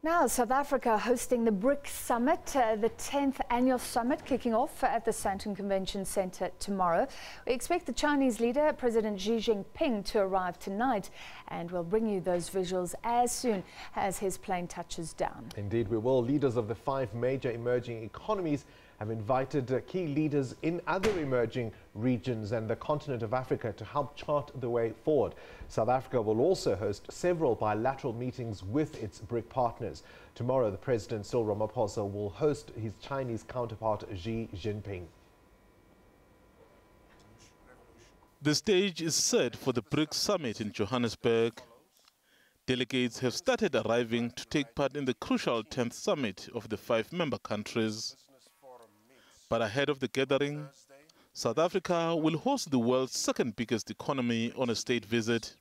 Now, South Africa hosting the BRICS summit, the 10th annual summit kicking off at the Sandton Convention Centre tomorrow. We expect the Chinese leader, President Xi Jinping, to arrive tonight, and we'll bring you those visuals as soon as his plane touches down. Indeed, we will. Leaders of the 5 major emerging economies have invited key leaders in other emerging regions and the continent of Africa to help chart the way forward. South Africa will also host several bilateral meetings with its BRIC partners. Tomorrow, the President Cyril Ramaphosa will host his Chinese counterpart Xi Jinping. The stage is set for the BRICS summit in Johannesburg. Delegates have started arriving to take part in the crucial 10th summit of the 5 member countries. But ahead of the gathering, South Africa will host the world's second biggest economy on a state visit.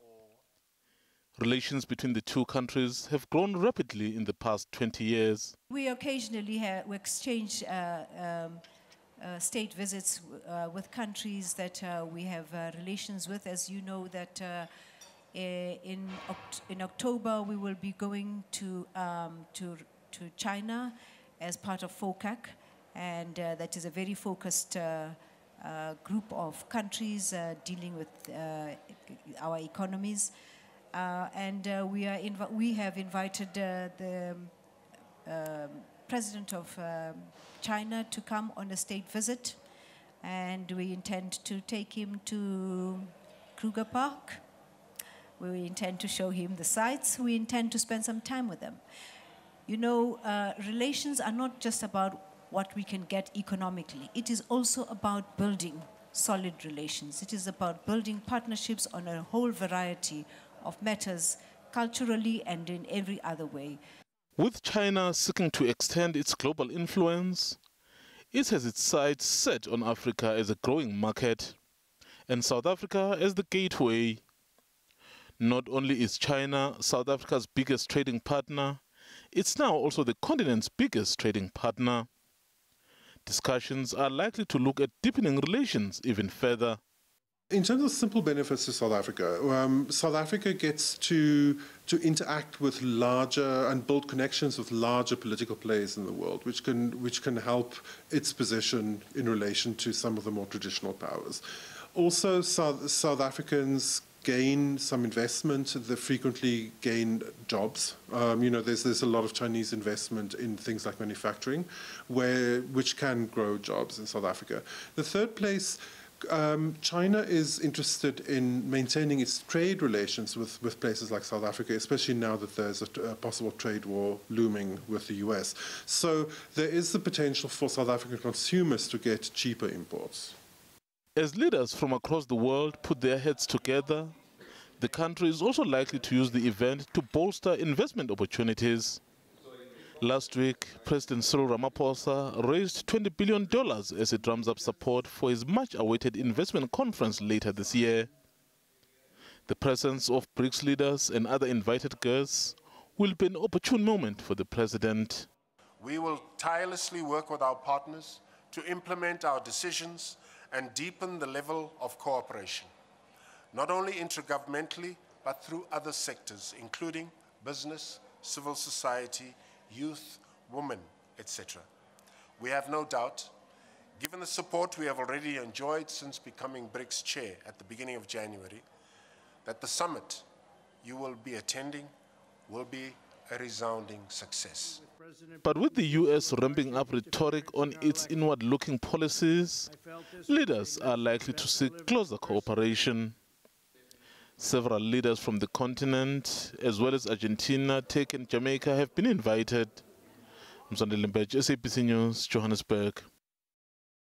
Relations between the two countries have grown rapidly in the past 20 years. We occasionally exchange state visits with countries that we have relations with. As you know, that in October we will be going to China as part of FOCAC. And that is a very focused group of countries dealing with our economies. We have invited the President of China to come on a state visit. And we intend to take him to Kruger Park. We intend to show him the sights. We intend to spend some time with them. You know, relations are not just about what we can get economically. It is also about building solid relations. It is about building partnerships on a whole variety of matters, culturally and in every other way. With China seeking to extend its global influence, it has its sights set on Africa as a growing market and South Africa as the gateway. Not only is China South Africa's biggest trading partner, it's now also the continent's biggest trading partner. Discussions are likely to look at deepening relations even further. In terms of simple benefits to South Africa gets to interact with larger and build connections with larger political players in the world, which can help its position in relation to some of the more traditional powers. Also, South Africans gain some investment. They frequently gain jobs. You know, there's a lot of Chinese investment in things like manufacturing, which can grow jobs in South Africa. The third place, China is interested in maintaining its trade relations with places like South Africa, especially now that there's a possible trade war looming with the US. So there is the potential for South African consumers to get cheaper imports. As leaders from across the world put their heads together, the country is also likely to use the event to bolster investment opportunities. Last week, President Cyril Ramaphosa raised $20 billion as he drums up support for his much-awaited investment conference later this year. The presence of BRICS leaders and other invited guests will be an opportune moment for the president. We will tirelessly work with our partners to implement our decisions and deepen the level of cooperation, not only intergovernmentally, but through other sectors, including business, civil society, youth, women, etc. We have no doubt, given the support we have already enjoyed since becoming BRICS chair at the beginning of January, that the summit you will be attending will be a resounding success. But with the US ramping up rhetoric on its inward-looking policies, leaders are likely to seek closer cooperation. Several leaders from the continent, as well as Argentina, Turkey and Jamaica, have been invited. Mzandile Mbej, SABC News, Johannesburg.